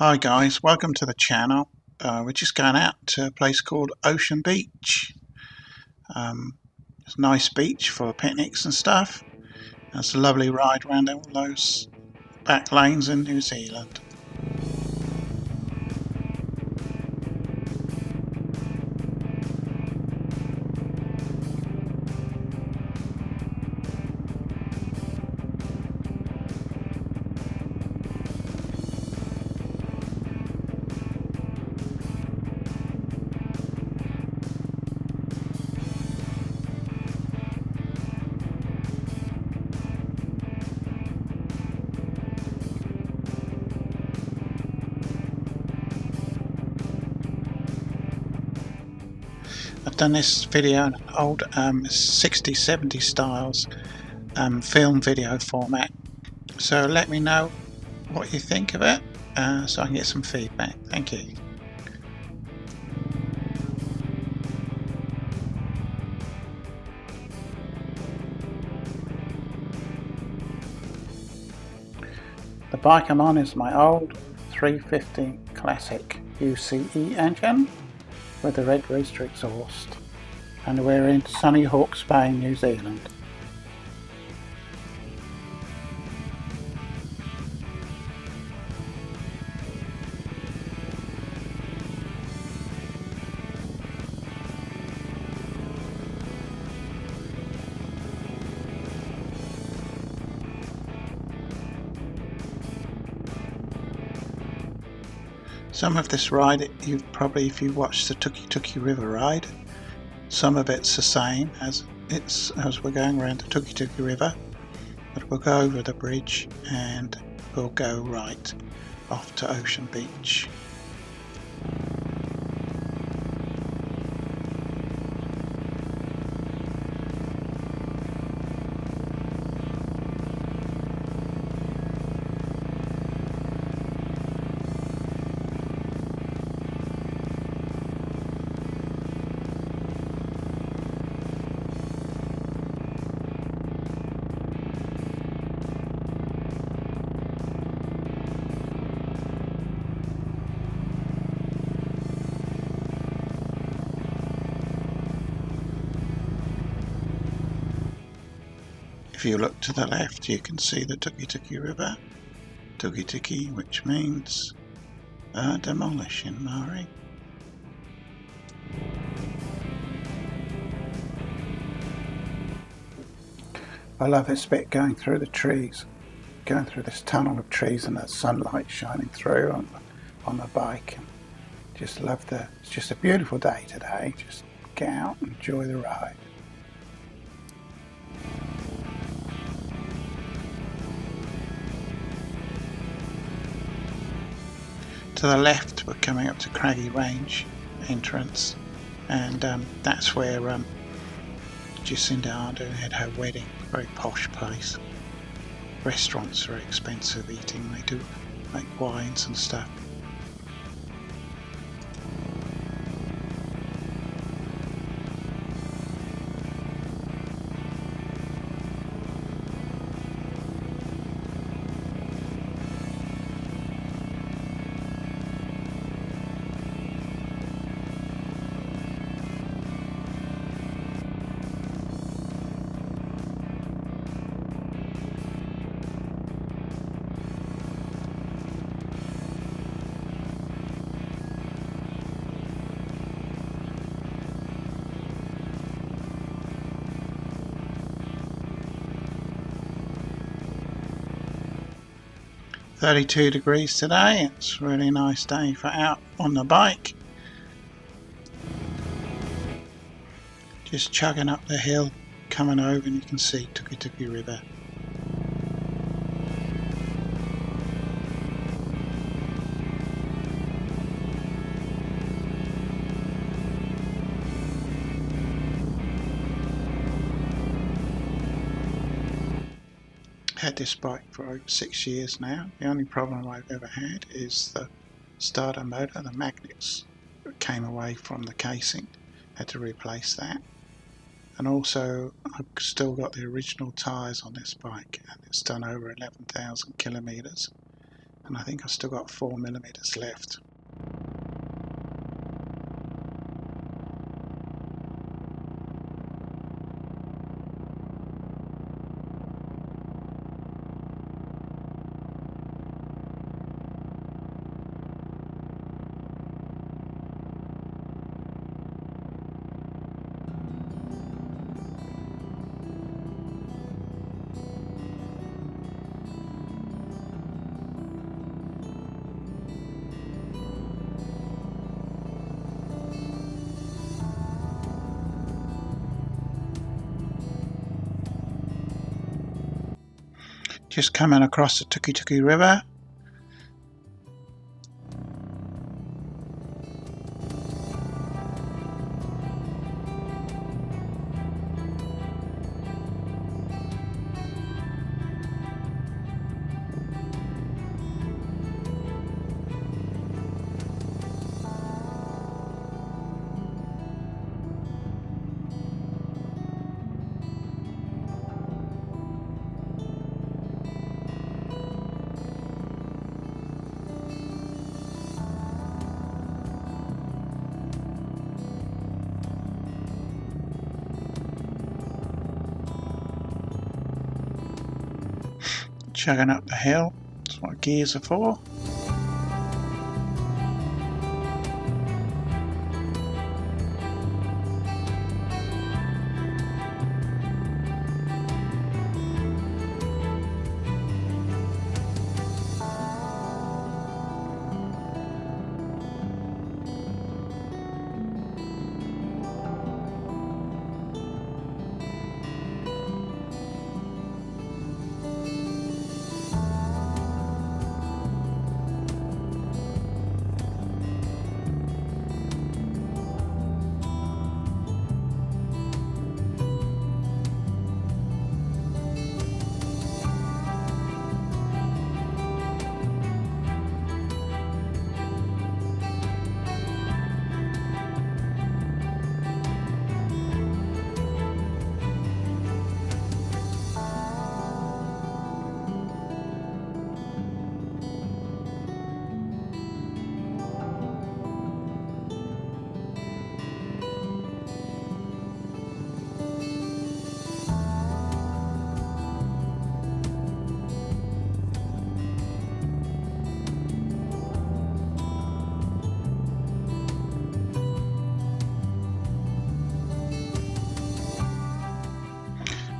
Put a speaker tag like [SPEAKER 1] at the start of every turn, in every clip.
[SPEAKER 1] Hi guys, welcome to the channel. We're just going out to a place called Ocean Beach. It's a nice beach for picnics and stuff. It's a lovely ride around all those back lanes in New Zealand. I've done this video in an old 60s, 70s styles film video format. So let me know what you think of it so I can get some feedback. Thank you. The bike I'm on is my old 350 Classic UCE engine with the red rooster exhaust, and we're in sunny Hawke's Bay, New Zealand. Some of this ride, you've probably, if you watched the Tuki River ride, some of it's the same as we're going around the Tuki River, but we'll go over the bridge and we'll go right off to Ocean Beach. If you look to the left, you can see the Tuki River, Tuki, which means demolish in Maori. I love this bit going through the trees, going through this tunnel of trees and the sunlight shining through on the bike. And just love it's just a beautiful day today. Just get out and enjoy the ride. To the left, we're coming up to Craggy Range entrance, and that's where Jacinda Ardern had her wedding. Very posh place. Restaurants are expensive eating. They do make wines and stuff. $32 today. It's a really nice day for out on the bike. Just chugging up the hill, coming over, and you can see Tuki River. Had this bike for over 6 years now. The only problem I've ever had is the starter motor. The magnets came away from the casing. Had to replace that. And also I've still got the original tyres on this bike, and it's done over 11,000 kilometres, and I think I've still got 4mm left. Just coming across the Tuki River. Chugging up the hill, that's what gears are for.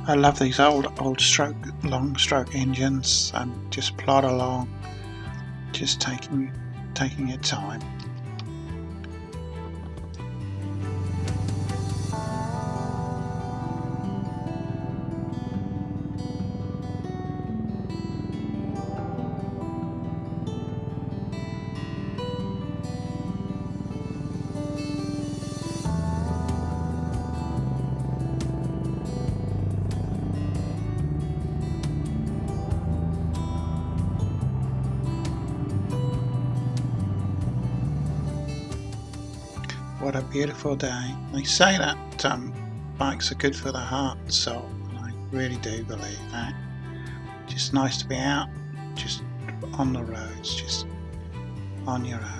[SPEAKER 1] I love these old long stroke engines, and just plod along, just taking your time. What a beautiful day. They say that bikes are good for the heart and soul, and I really do believe that. Just nice to be out, just on the roads, just on your own.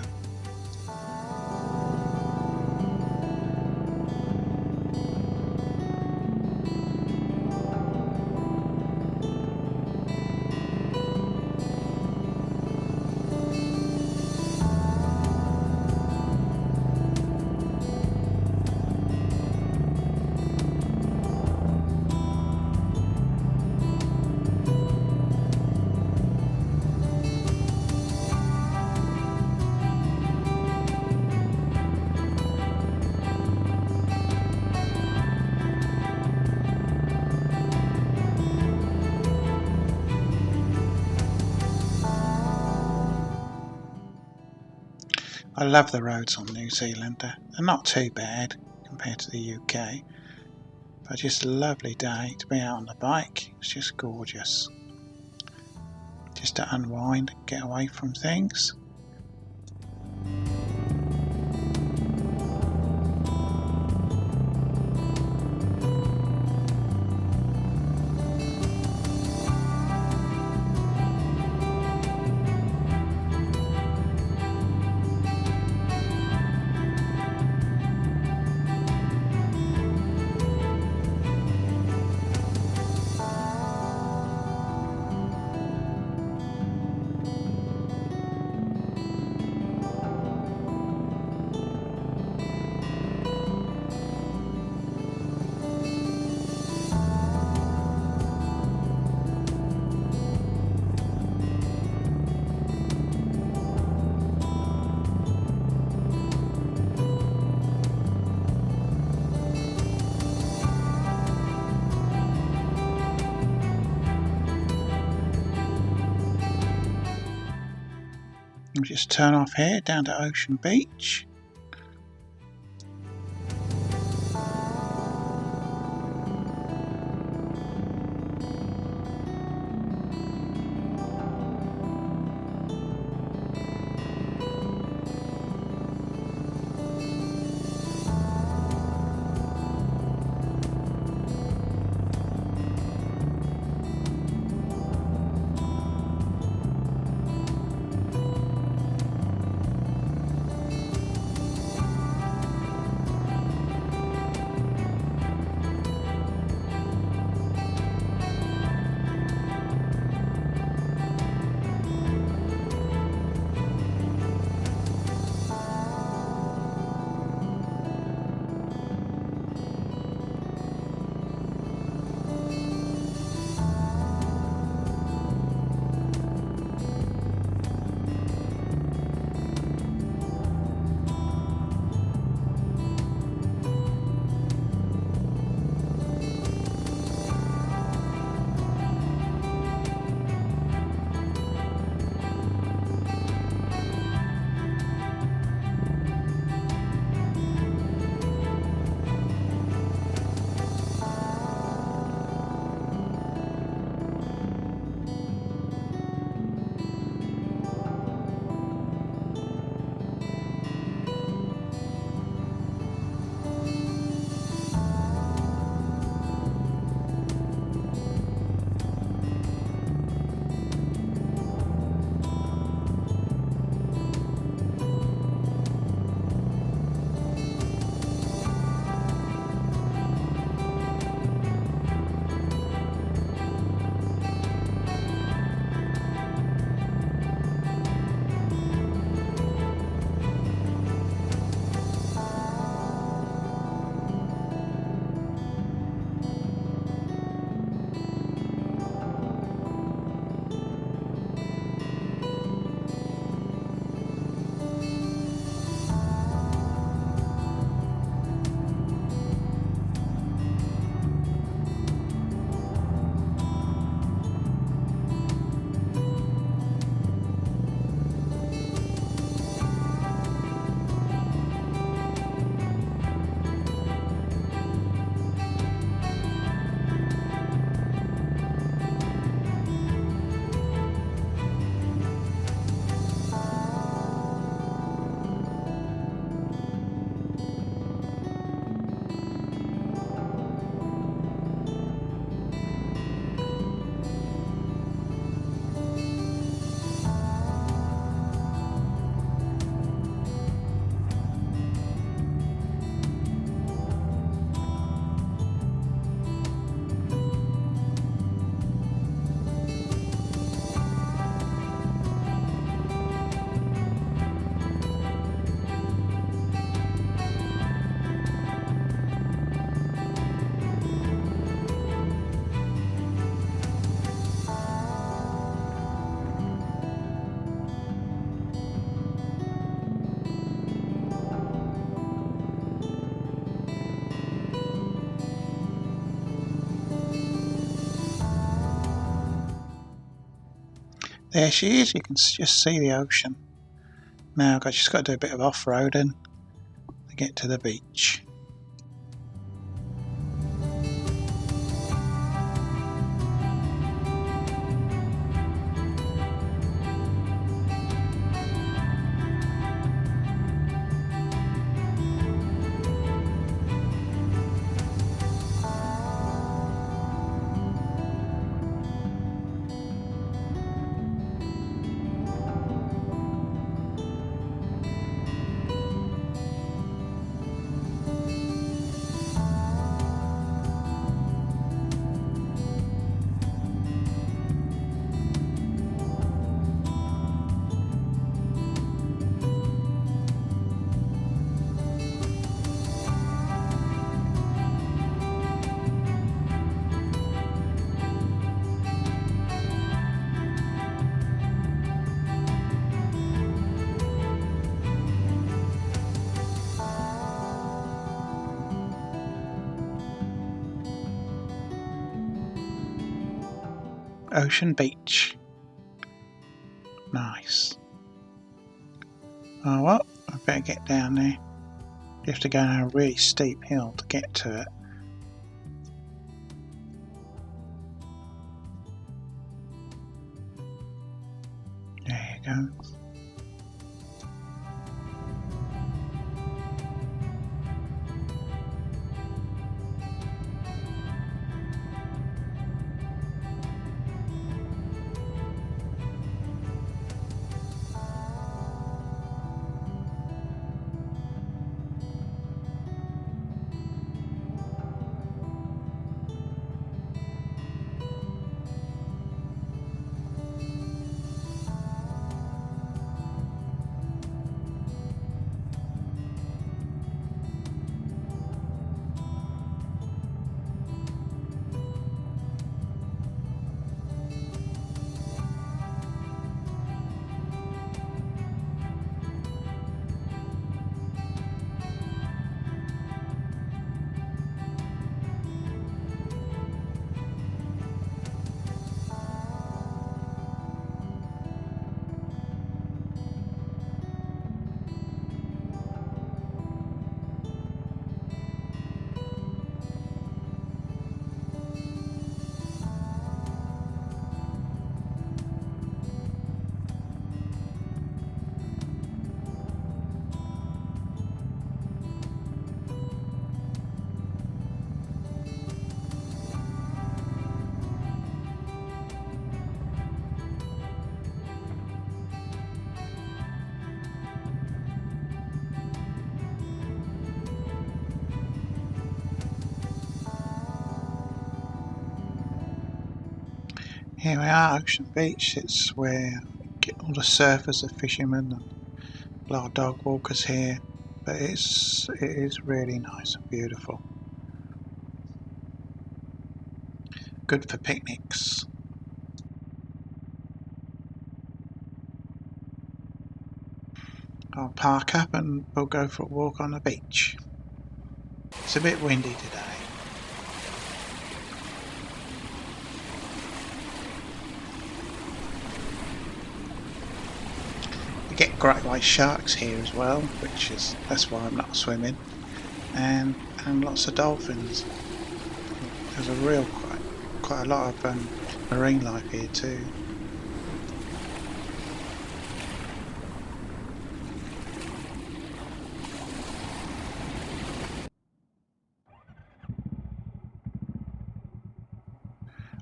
[SPEAKER 1] I love the roads on New Zealand. They're not too bad compared to the UK, but just a lovely day to be out on the bike. It's just gorgeous. Just to unwind, get away from things. just turn off here down to Ocean Beach. There she is, you can just see the ocean. Now I've just got to do a bit of off-roading to get to the beach. Ocean Beach. Nice. Oh well, I better get down there. You have to go down a really steep hill to get to it. There you go. Here we are, Ocean Beach. It's where all the surfers are fishermen and a lot of dog walkers here. But it is really nice and beautiful. Good for picnics. I'll park up and we'll go for a walk on the beach. It's a bit windy today. You get great white sharks here as well, that's why I'm not swimming, and lots of dolphins. There's quite a lot of marine life here too.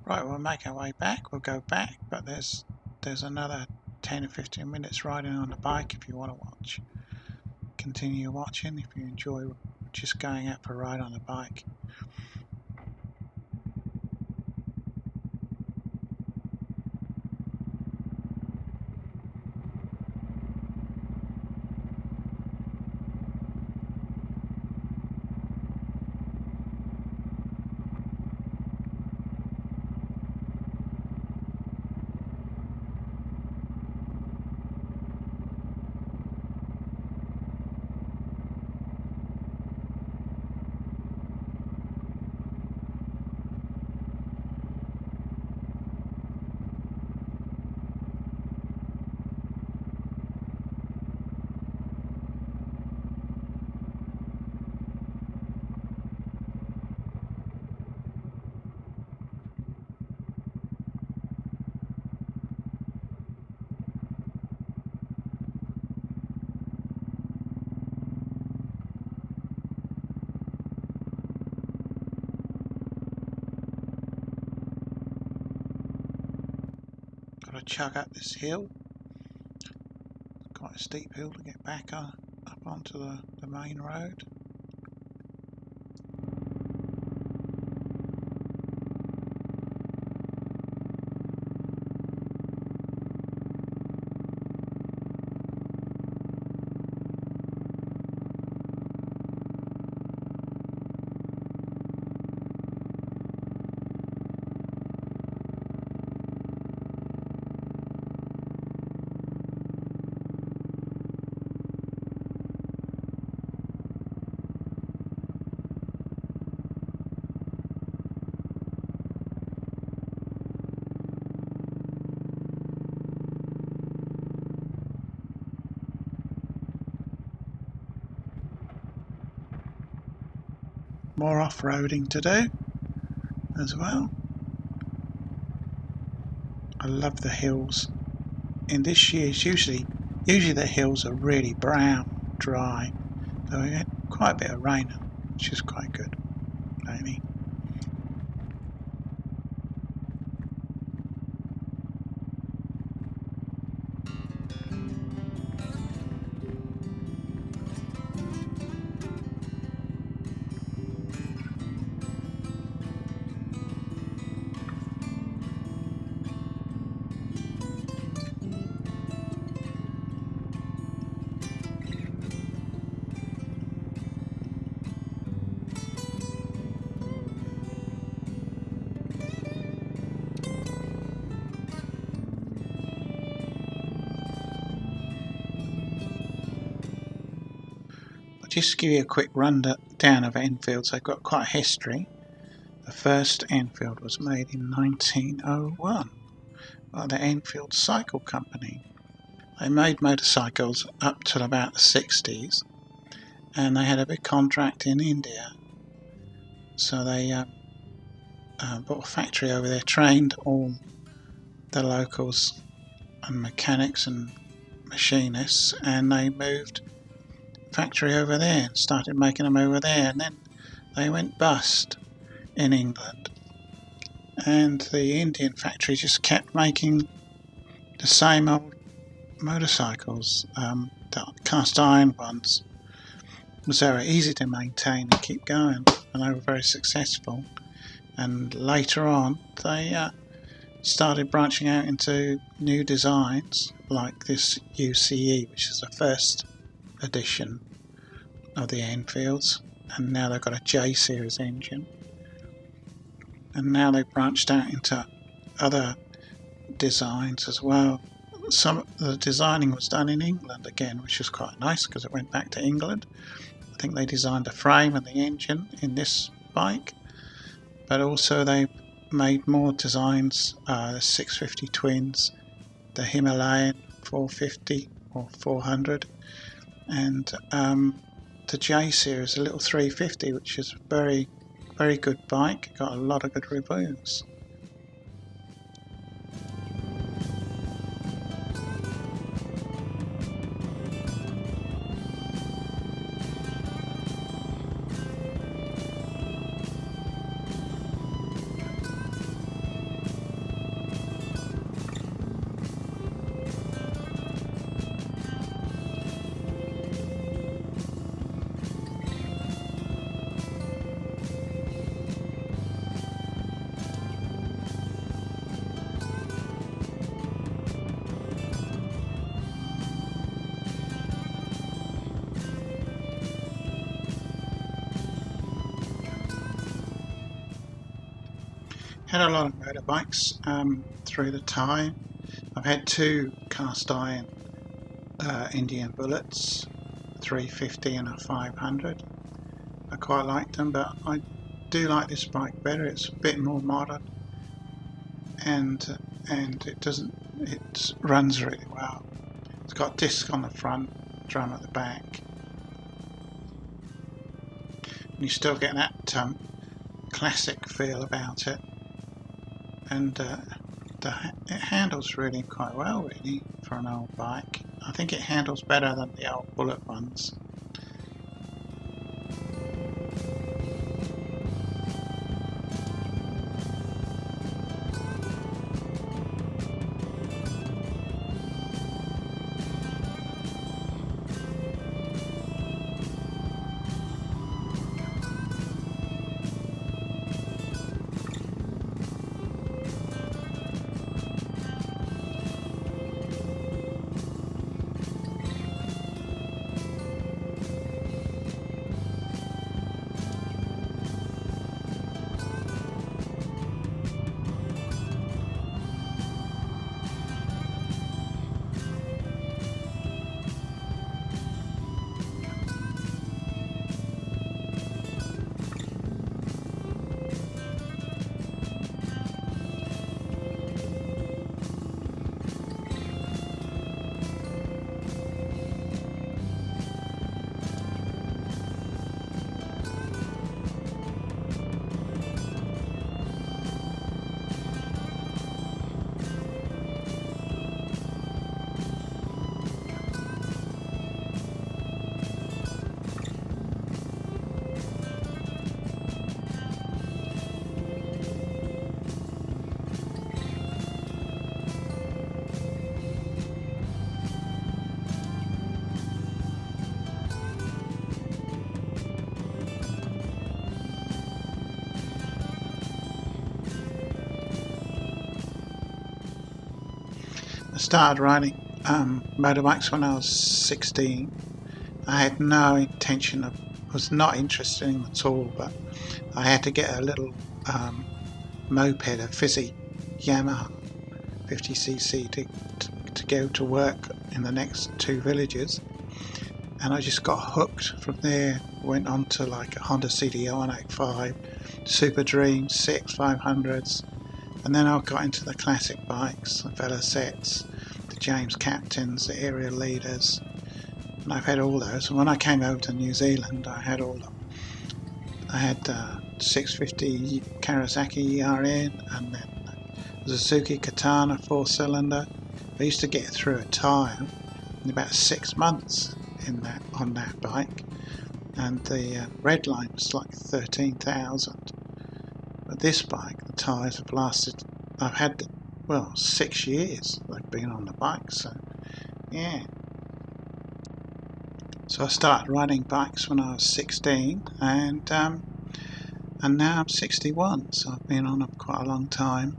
[SPEAKER 1] Right, we'll make our way back. We'll go back, but there's another 10 or 15 minutes riding on the bike if you want to watch. Continue watching if you enjoy just going out for a ride on a bike. Got to chug up this hill. Quite a steep hill to get back up onto the main road. more off-roading to do as well. I love the hills. In this year's usually the hills are really brown, dry. So we had quite a bit of rain, which is quite good lately. Just to give you a quick rundown of Enfields, they've got quite a history. The first Enfield was made in 1901 by the Enfield Cycle Company. They made motorcycles up till about the 60s, and they had a big contract in India. So they bought a factory over there, trained all the locals and mechanics and machinists, and they moved factory over there and started making them over there, and then they went bust in England, and the Indian factory just kept making the same old motorcycles, the cast iron ones, because they were easy to maintain and keep going, and they were very successful. And later on they started branching out into new designs like this UCE, which is the first edition of the Enfields, and now they've got a J series engine, and now they've branched out into other designs as well. Some of the designing was done in England again, which was quite nice because it went back to England. I think they designed the frame and the engine in this bike, but also they made more designs, the 650 twins, the Himalayan 450 or 400, and the J series, a little 350, which is a very, very good bike. Got a lot of good reviews. Had a lot of motorbikes through the time. I've had two cast iron Indian Bullets, 350 and a 500. I quite like them, but I do like this bike better. It's a bit more modern, and it runs really well. It's got disc on the front, drum at the back, and you still get that classic feel about it. And it handles really quite well, really, for an old bike. I think it handles better than the old Bullet ones. started riding motorbikes when I was 16. I had no intention of, was not interested in them at all, but I had to get a little moped, a fizzy Yamaha 50cc to go to work in the next 2 villages, and I just got hooked from there. Went on to like a Honda CDI 185, Super Dream 6 500s, and then I got into the classic bikes, the Velocets, the James Captains, the Aerial Leaders, and I've had all those. And when I came over to New Zealand, I had all them. I had 650 Kawasaki ERN, and then the Suzuki Katana 4-cylinder. I used to get through a tyre in about 6 months on that bike, and the red line was like 13,000. But this bike, the tyres have lasted. I've had 6 years. I've been on the bike, so yeah. So I started riding bikes when I was 16, and now I'm 61. So I've been on them quite a long time.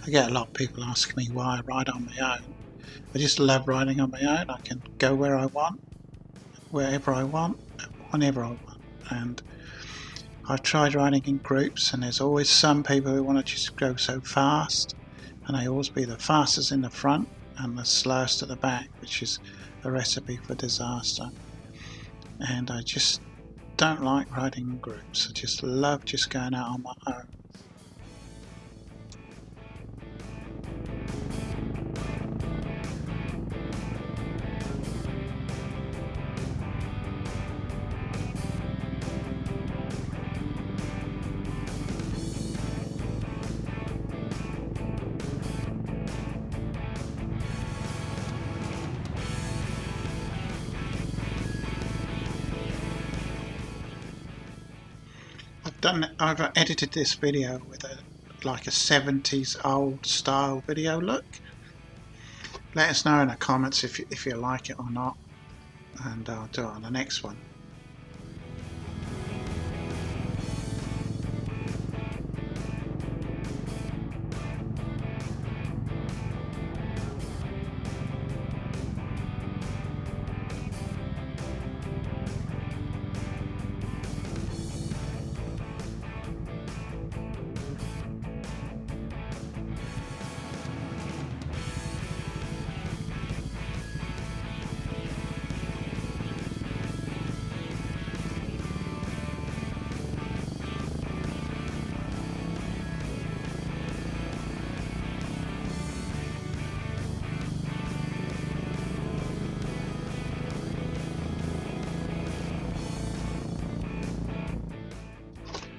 [SPEAKER 1] I get a lot of people asking me why I ride on my own. I just love riding on my own. I can go where I want, wherever I want, whenever I want. And I've tried riding in groups, and there's always some people who want to just go so fast, and they always be the fastest in the front and the slowest at the back, which is a recipe for disaster. And I just don't like riding in groups. I just love just going out on my own. I've edited this video with like a 70s old style video look. Let us know in the comments if you like it or not, and I'll do it on the next one.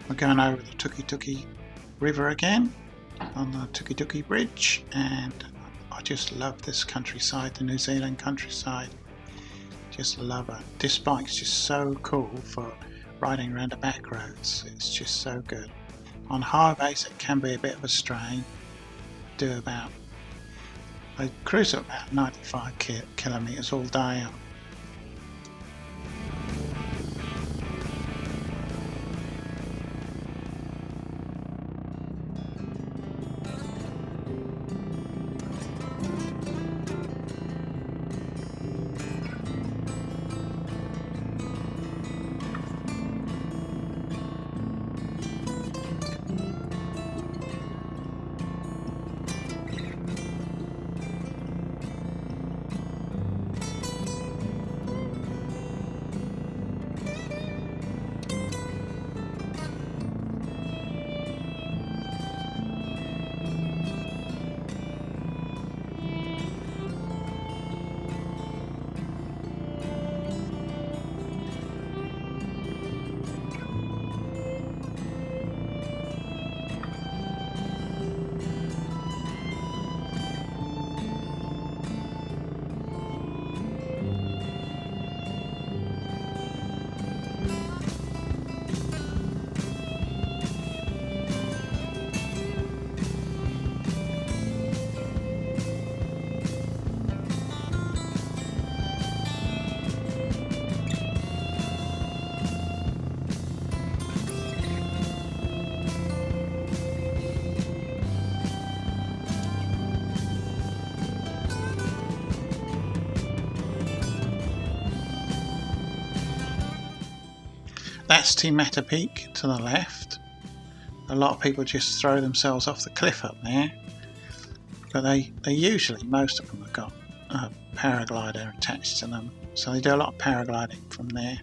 [SPEAKER 1] We're going over the Tuki River again on the Tuki Bridge, and I just love this countryside, the New Zealand countryside. Just love it. This bike's just so cool for riding around the back roads. It's just so good. On highways it can be a bit of a strain. I cruise at about 95 kilometres all day. that's Timata Peak to the left. A lot of people just throw themselves off the cliff up there, but they usually, most of them have got a paraglider attached to them, so they do a lot of paragliding from there.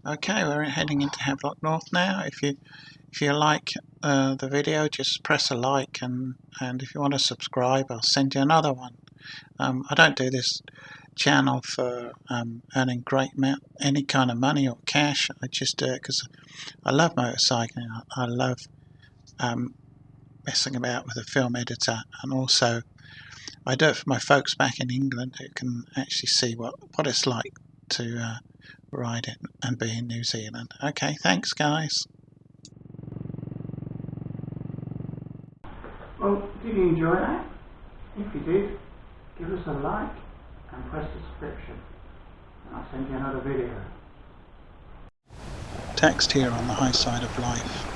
[SPEAKER 1] Okay, we're heading into Havelock North now. If you like the video, just press a like, and if you want to subscribe, I'll send you another one. I don't do this channel for earning any kind of money or cash. I just do it because I love motorcycling. I love messing about with a film editor, and also I do it for my folks back in England who can actually see what it's like to ride it and be in New Zealand. Okay, thanks guys.
[SPEAKER 2] Well, did you enjoy that? If you did, give us a like and press subscription, and I'll send you another video.
[SPEAKER 1] Text here on the high side of life.